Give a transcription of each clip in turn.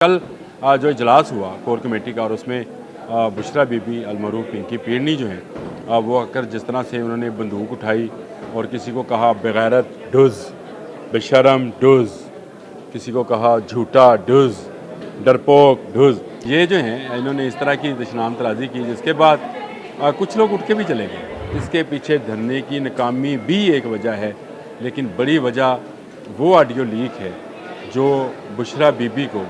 कल जो इजलास हुआ कोर कमेटी का और उसमें बुशरा बीबी अलमरूफ पिंकी पीरनी जो हैं वो आकर जिस तरह से उन्होंने बंदूक उठाई और किसी को कहा बेगैरत डुज़, बेशरम डुज़, किसी को कहा झूठा डुज़, डरपोक डुज़, ये जो हैं इन्होंने इस तरह की दशनाम तराजी की जिसके बाद कुछ लोग उठ के भी चले गए। इसके पीछे धरने की नाकामी भी एक वजह है, लेकिन बड़ी वजह वो ऑडियो लीक है जो बुशरा बीबी को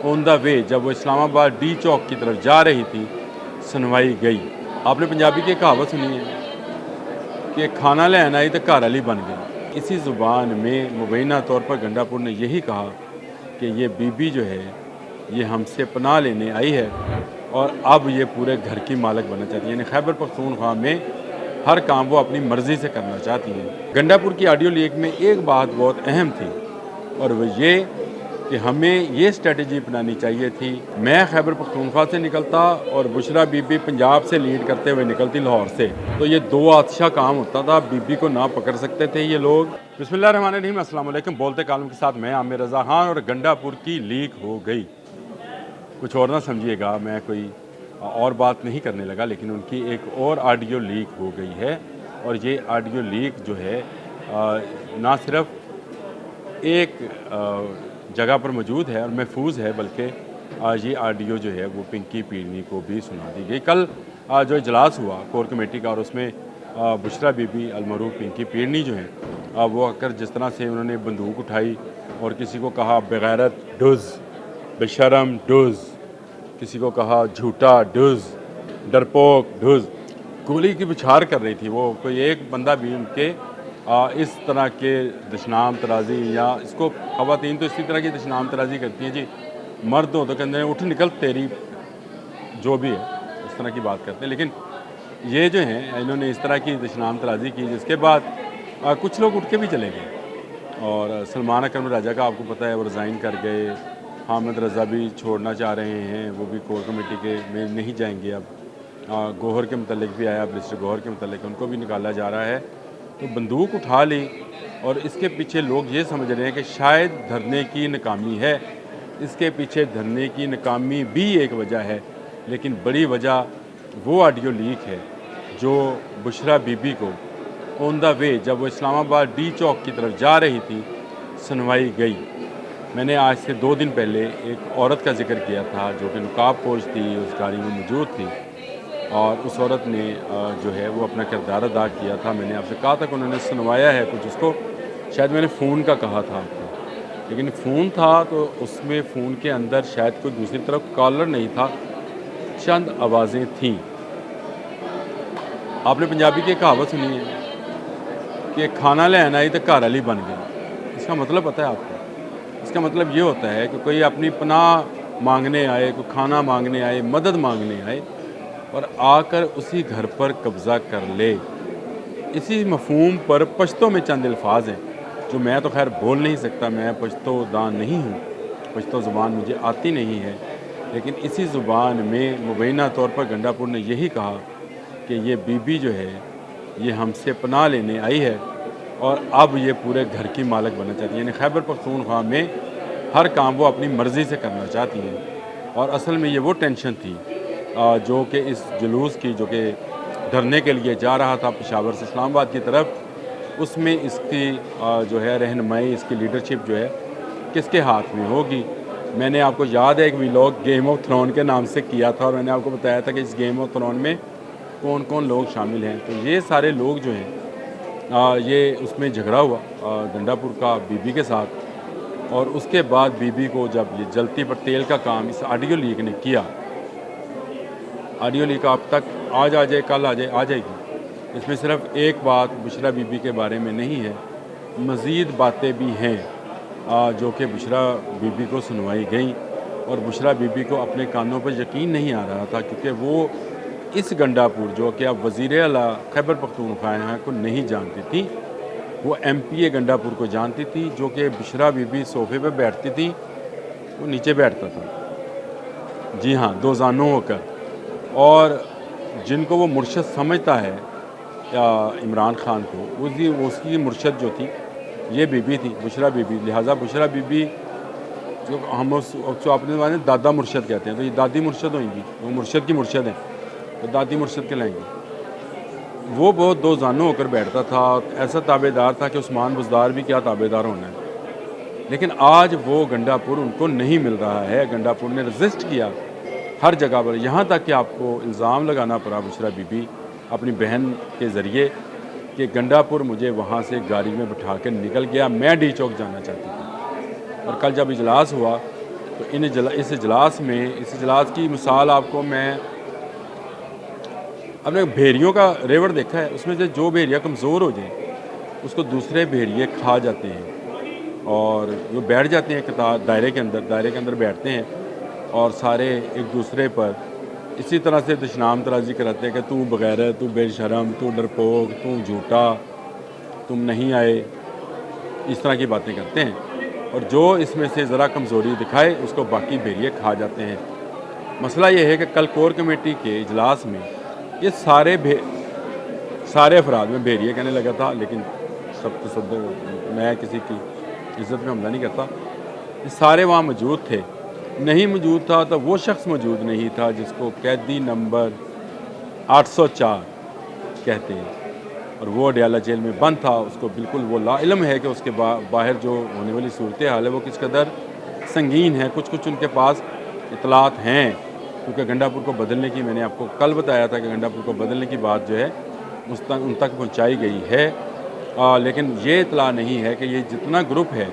ऑन द वे जब वो इस्लामाबाद डी चौक की तरफ जा रही थी सुनवाई गई। आपने पंजाबी की कहावत सुनी है कि खाना लेना आई तो घर वाली बन गई। इसी ज़ुबान में मुबैना तौर पर गंडापुर ने यही कहा कि ये बीबी जो है ये हमसे पनाह लेने आई है और अब ये पूरे घर की मालिक बनना चाहती है। यानी खैबर पख्तूनख्वा में हर काम वो अपनी मर्ज़ी से करना चाहती हैं। गंडापुर की ऑडियो लीक में एक बात बहुत अहम थी और वह ये कि हमें ये स्ट्रेटजी अपनानी चाहिए थी। मैं खैबर पख्तूनख्वा से निकलता और बुशरा बीबी पंजाब से लीड करते हुए निकलती लाहौर से, तो ये दो आतशा काम होता था। बीबी को ना पकड़ सकते थे ये लोग। बिस्मिल्लाहिर्रहमानिर्रहीम, अस्सलाम वालेकुम। बोलते कालम के साथ मैं आमिर रज़ा खान। और गंडापुर की लीक हो गई, कुछ और ना समझिएगा, मैं कोई और बात नहीं करने लगा, लेकिन उनकी एक और ऑडियो लीक हो गई है। और ये ऑडियो लीक जो है ना सिर्फ एक जगह पर मौजूद है और महफूज है, बल्कि ये ऑडियो जो है वो पिंकी पीरनी को भी सुना दी गई। कल जो इजलास हुआ कोर कमेटी का और उसमें बुशरा बीबी अलमरूफ पिंकी पीरनी जो हैं वो आकर जिस तरह से उन्होंने बंदूक उठाई और किसी को कहा बेगैरत डुज़, बेशरम डुज़, किसी को कहा झूठा डुज़, डरपोक डुज़, गोली की बौछार कर रही थी वो। कोई एक बंदा भी उनके इस तरह के दशनाम तराजी, या इसको ख़वातीन तो इसी तरह की दशनाम तराजी करती हैं जी, मर्द हो तो कहते हैं उठ निकल तेरी, जो भी है इस तरह की बात करते हैं। लेकिन ये जो हैं इन्होंने इस तरह की दशनाम तराजी की जिसके बाद कुछ लोग उठ के भी चले गए। और सलमान अकरम राजा का आपको पता है वो रिज़ाइन कर गए। हामिद रज़ा भी छोड़ना चाह रहे हैं, वो भी कोर कमेटी के में नहीं जाएंगे। अब गौहर के मतलब भी आया, मिस्टर गौहर के मतलब उनको भी निकाला जा रहा है। तो बंदूक उठा ली और इसके पीछे लोग ये समझ रहे हैं कि शायद धरने की नाकामी है। इसके पीछे धरने की नाकामी भी एक वजह है, लेकिन बड़ी वजह वो ऑडियो लीक है जो बुशरा बीबी को ऑन द वे जब वो इस्लामाबाद डी चौक की तरफ जा रही थी सुनवाई गई। मैंने आज से 2 दिन पहले एक औरत का जिक्र किया था जो कि नकाब पोश थी, उस गाड़ी में मौजूद थी और उस औरत ने जो है वो अपना किरदार अदा किया था। मैंने आपसे कहा था कि उन्होंने सुनवाया है कुछ, उसको शायद मैंने फ़ोन का कहा था आपको, लेकिन फ़ोन था तो उसमें फ़ोन के अंदर शायद कोई दूसरी तरफ कॉलर नहीं था, चंद आवाज़ें थीं। आपने पंजाबी की कहावत सुनी है कि खाना लेना आई तो घर वाली बन गई। इसका मतलब पता है आपको? इसका मतलब ये होता है कि कोई अपनी पनाह मांगने आए, कोई खाना मांगने आए, मदद मांगने आए और आकर उसी घर पर कब्ज़ा कर ले। इसी मफहूम पर पश्तो में चंद अल्फाज हैं जो मैं तो खैर बोल नहीं सकता, मैं पश्तो दान नहीं हूँ, पश्तो ज़ुबान मुझे आती नहीं है, लेकिन इसी ज़ुबान में मुबैना तौर पर गंडापुर ने यही कहा कि ये बीबी जो है ये हमसे पनाह लेने आई है और अब ये पूरे घर की मालिक बनना चाहती है। यानी खैबर पख्तूनख्वा में हर काम वो अपनी मर्ज़ी से करना चाहती हैं। और असल में ये वो टेंशन थी जो कि इस जुलूस की, जो कि धरने के लिए जा रहा था पेशावर से इस्लामाबाद की तरफ, उसमें इसकी जो है रहनुमाई, इसकी लीडरशिप जो है किसके हाथ में होगी। मैंने आपको याद है एक व्लॉग गेम ऑफ थ्रोन के नाम से किया था और मैंने आपको बताया था कि इस गेम ऑफ थ्रोन में कौन कौन लोग शामिल हैं। तो ये सारे लोग जो हैं ये उसमें झगड़ा हुआ गंडापुर का बीबी के साथ, और उसके बाद बीबी को जब ये जलती पर तेल का काम इस ऑडियो लीक ने किया, ऑडियो लीक आप तक आज आ जाए, कल आ जाए, आ जाएगी। इसमें सिर्फ एक बात बुशरा बीबी के बारे में नहीं है, मज़ीद बातें भी हैं जो कि बुशरा बीबी को सुनवाई गई। और बुशरा बीबी को अपने कानों पर यकीन नहीं आ रहा था, क्योंकि वो इस गंडापुर जो कि अब वज़ीर आला खैबर पख्तूनख्वा को नहीं जानती थी, वो MP गंडापुर को जानती थी। जो कि बुशरा बीबी सोफ़े पर बैठती थी, वो नीचे बैठता था, जी हाँ, दो जानों होकर। और जिनको वो मुर्शद समझता है इमरान ख़ान को, उसकी मुर्शद जो थी ये बीबी थी, बुशरा बीबी। लिहाजा बुशरा बीबी जो हम उसको अपने ज़माने में दादा मुर्शद कहते हैं, तो ये दादी मुर्शद होंगी, वो मुर्शद की मुर्शद हैं, तो दादी मुर्शद कहलाएंगी। वो बहुत दो जानू होकर बैठता था, ऐसा ताबेदार था कि उस्मान बुज़दार भी क्या ताबेदार होना है। लेकिन आज वो गंडापुर उनको नहीं मिल रहा है। गंडापुर ने रजिस्ट किया हर जगह पर, यहाँ तक कि आपको इल्ज़ाम लगाना पड़ा बुशरा बीबी अपनी बहन के ज़रिए कि गंडापुर मुझे वहाँ से गाड़ी में बिठा कर निकल गया, मैं डी चौक जाना चाहती थी। और कल जब इजलास हुआ तो इस इजलास की मिसाल आपको मैं अपने भेड़ियों का रेवड़ देखा है, उसमें से जो भेड़िया कमज़ोर हो जाए उसको दूसरे भेड़िए खा जाते हैं और वो बैठ जाते हैं कतार दायरे के अंदर बैठते हैं और सारे एक दूसरे पर इसी तरह से दुश्मनाम तराजी कराते हैं कि तू बगैरत, तू बेशरम, तू डरपोक, तू झूठा, तुम नहीं आए, इस तरह की बातें करते हैं। और जो इसमें से ज़रा कमज़ोरी दिखाए उसको बाकी भेड़िए खा जाते हैं। मसला ये है कि कल कोर कमेटी के इजलास में ये सारे अफराद में भेड़िए कहने लगा था, लेकिन सब तसद्दुक़, मैं किसी की इज़्ज़त में हमला नहीं करता, ये सारे वहाँ मौजूद थे। नहीं मौजूद था तो वो शख्स मौजूद नहीं था जिसको कैदी नंबर 804 कहते हैं और वो अडयाला जेल में बंद था। उसको बिल्कुल वो लाइल्म है कि उसके बाहर जो होने वाली सूरत हाल है वो किस कदर संगीन है। कुछ उनके पास इतलात हैं, क्योंकि गंडापुर को बदलने की, मैंने आपको कल बताया था कि गंडापुर को बदलने की बात जो है उन तक पहुँचाई गई है। लेकिन ये इतला नहीं है कि ये जितना ग्रुप है,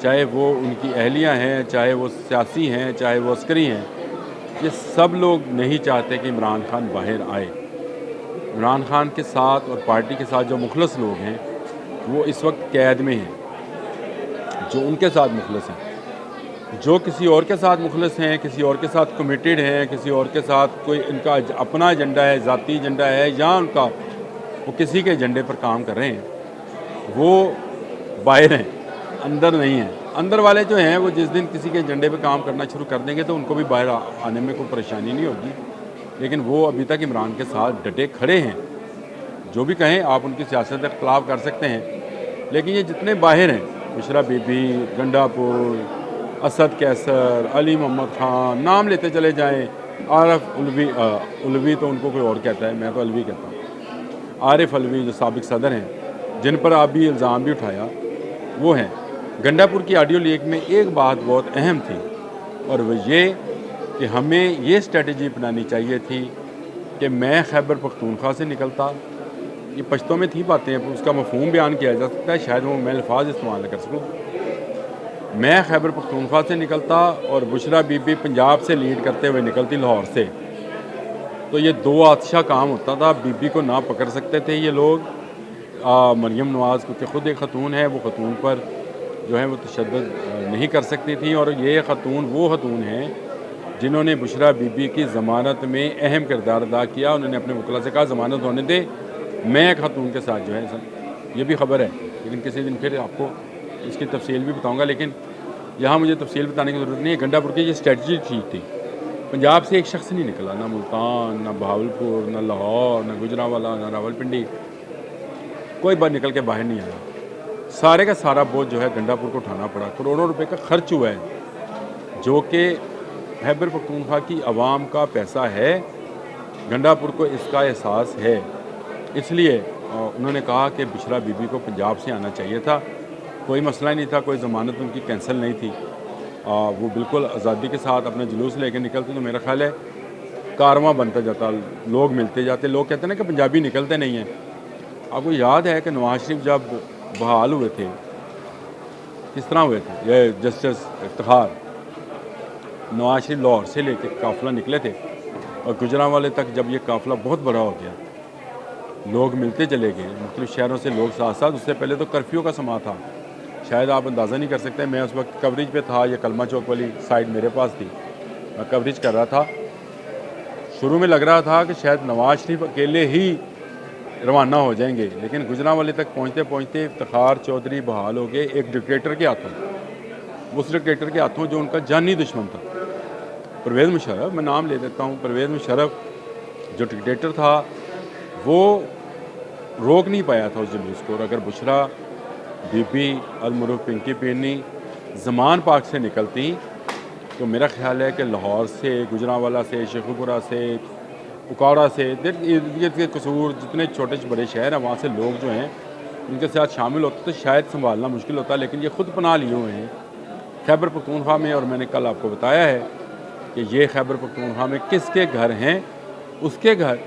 चाहे वो उनकी अहलियाँ हैं, चाहे वो सियासी हैं, चाहे वो अस्करी हैं, ये सब लोग नहीं चाहते कि इमरान खान बाहर आए। इमरान खान के साथ और पार्टी के साथ जो मुखलस लोग हैं वो इस वक्त कैद में हैं, जो उनके साथ मुखलस हैं। जो किसी और के साथ मुखलस हैं, किसी और के साथ कमिटेड हैं, किसी और के साथ कोई इनका अपना एजेंडा है, ज़ाती एजेंडा है, या उनका वो किसी के एजेंडे पर काम कर रहे हैं, वो बाहर हैं, अंदर नहीं है। अंदर वाले जो हैं वो जिस दिन किसी के एजेंडे पे काम करना शुरू कर देंगे तो उनको भी बाहर आने में कोई परेशानी नहीं होगी। लेकिन वो अभी तक इमरान के साथ डटे खड़े हैं। जो भी कहें आप, उनकी सियासत के खिलाफ कर सकते हैं, लेकिन ये जितने बाहर हैं, बुशरा बीबी, गंडापुर, असद कैसर, अली मोहम्मद खान, नाम लेते चले जाएँ, आरिफ उलवी तो उनको कोई और कहता है, मैं तो अलवी कहता हूँ, आरिफ अलवी जो साबिक सदर हैं, जिन पर आप भी इल्ज़ाम भी उठाया, वो हैं। गंडापुर की ऑडियो लीक में एक बात बहुत अहम थी और वो ये कि हमें ये स्ट्रेटजी अपनानी चाहिए थी कि मैं खैबर पख्तूनख्वा से निकलता, ये पश्तो में थी बातें, उसका मफहूम बयान किया जा सकता है, शायद वो मैं अल्फाज इस्तेमाल न कर सकूँ। मैं खैबर पख्तूनख्वा से निकलता और बुशरा बीबी पंजाब से लीड करते हुए निकलती लाहौर से, तो ये दो आतशा काम होता था। बीबी को ना पकड़ सकते थे ये लोग। मरियम नवाज़ क्योंकि ख़ुद एक ख़तून है, वो ख़तून पर जो है वो तशद्दुद नहीं कर सकती थी, और ये ख़तून वो ख़तून हैं जिन्होंने बुशरा बीबी की ज़मानत में अहम किरदार अदा किया। उन्होंने अपने वकला से कहा ज़मानत होने दे, मैं एक ख़तून के साथ जो है, ये भी ख़बर है, लेकिन किसी दिन फिर आपको इसकी तफसील भी बताऊँगा। लेकिन यहाँ मुझे तफसील बताने की ज़रूरत नहीं है। गंडापुर की ये स्ट्रेटजी ठीक थी। पंजाब से एक शख्स नहीं निकला, ना मुल्तान, ना बहावलपुर, ना लाहौर, ना गुजरांवाला, ना रावलपिंडी, कोई बार निकल के बाहर नहीं आया। सारे का सारा बोझ जो है गंडापुर को उठाना पड़ा। करोड़ों रुपए का खर्च हुआ है, जो कि खैबर पख्तूनख्वा की आवाम का पैसा है। गंडापुर को इसका एहसास है, इसलिए उन्होंने कहा कि बुशरा बीबी को पंजाब से आना चाहिए था। कोई मसला ही नहीं था, कोई ज़मानत उनकी कैंसिल नहीं थी। वो बिल्कुल आज़ादी के साथ अपना जुलूस लेकर निकलते, तो मेरा ख्याल है कारवां बनता जाता, लोग मिलते जाते। लोग कहते हैं ना कि पंजाबी निकलते नहीं हैं। आपको याद है कि नवाज शरीफ जब बहाल हुए थे, किस तरह हुए थे? ये जस्टिस इफ्तिखार, नवाज शरीफ लाहौर से लेके काफ़िला निकले थे और गुजरांवाले तक जब ये काफ़िला बहुत बड़ा हो गया, लोग मिलते चले गए, मुख्तलिफ शहरों से लोग साथ साथ। उससे पहले तो कर्फ्यू का समा था, शायद आप अंदाज़ा नहीं कर सकते। मैं उस वक्त कवरेज पे था, ये कलमा चौक वाली साइड मेरे पास थी, मैं कवरेज कर रहा था। शुरू में लग रहा था कि शायद नवाज शरीफ अकेले ही रवाना हो जाएंगे, लेकिन गुजरांवाले तक पहुँचते पहुँचते इफ्तिखार चौधरी बहाल हो गए एक डिक्टेटर के हाथों। उस डिक्टेटर के हाथों जो उनका जानी दुश्मन था, परवेज़ मुशर्रफ, मैं नाम ले देता हूँ। परवेज़ मुशर्रफ जो डिक्टेटर था, वो रोक नहीं पाया था उस जुलूस को। और अगर बुशरा बीबी, अलमरूफ पिंकी पीरनी, ज़मान पाक से निकलती तो मेरा ख्याल है कि लाहौर से, गुजरांवाला से, शेखुपुरा से, उकाड़ा से, इर्द गिर्द के कसूर जितने छोटे बड़े शहर हैं वहाँ से लोग जो हैं उनके साथ शामिल होते तो शायद संभालना मुश्किल होता, लेकिन ये ख़ुद पनाह लिए हुए हैं खैबर पख्तूनख्वा में। और मैंने कल आपको बताया है कि ये खैबर पख्तूनख्वा में किसके घर हैं, उसके घर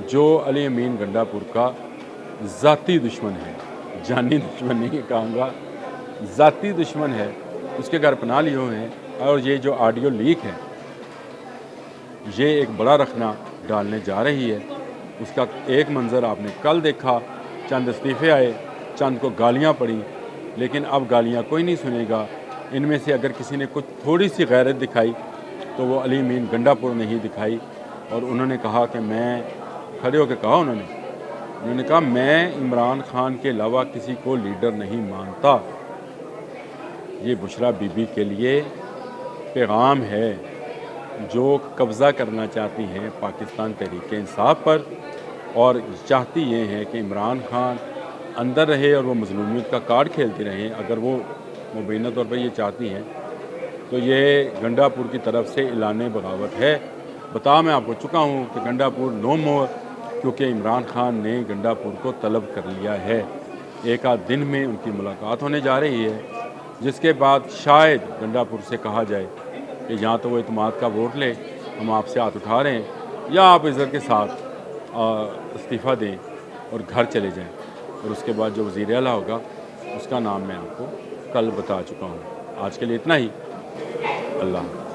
जो अली अमीन गंडापुर का ज़ाती दुश्मन है, जानी दुश्मन नहीं कहूँगा, ज़ाती दुश्मन है, उसके घर पनाह लिए हुए हैं। और ये जो ऑडियो लीक है ये एक बड़ा रखना डालने जा रही है। उसका एक मंज़र आपने कल देखा, चंद इस्तीफ़े आए, चंद को गालियाँ पड़ी, लेकिन अब गालियाँ कोई नहीं सुनेगा। इनमें से अगर किसी ने कुछ थोड़ी सी गैरत दिखाई तो वो अली अमीन गंडापुर ने ही दिखाई। और उन्होंने कहा कि मैं खड़े होकर कहा, उन्होंने कहा मैं इमरान खान के अलावा किसी को लीडर नहीं मानता। ये बुशरा बीबी के लिए पैगाम है जो कब्ज़ा करना चाहती हैं पाकिस्तान तहरीक-ए-इंसाफ पर, और चाहती ये है कि इमरान खान अंदर रहे और वो मज़लूमियत का कार्ड खेलती रहें। अगर वो मुबैना तौर पर ये चाहती हैं तो ये गंडापुर की तरफ से ऐलान बगावत है। बता मैं आपको चुका हूँ कि गंडापुर नो मोर, क्योंकि इमरान खान ने गंडापुर को तलब कर लिया है। एक आध दिन में उनकी मुलाकात होने जा रही है, जिसके बाद शायद गंडापुर से कहा जाए कि या तो वो इत्मीनान का वोट ले, हम आपसे हाथ उठा रहे हैं, या आप इज़्ज़त के साथ इस्तीफ़ा दें और घर चले जाएं। और उसके बाद जो वज़ीर आला होगा उसका नाम मैं आपको कल बता चुका हूँ। आज के लिए इतना ही। अल्लाह।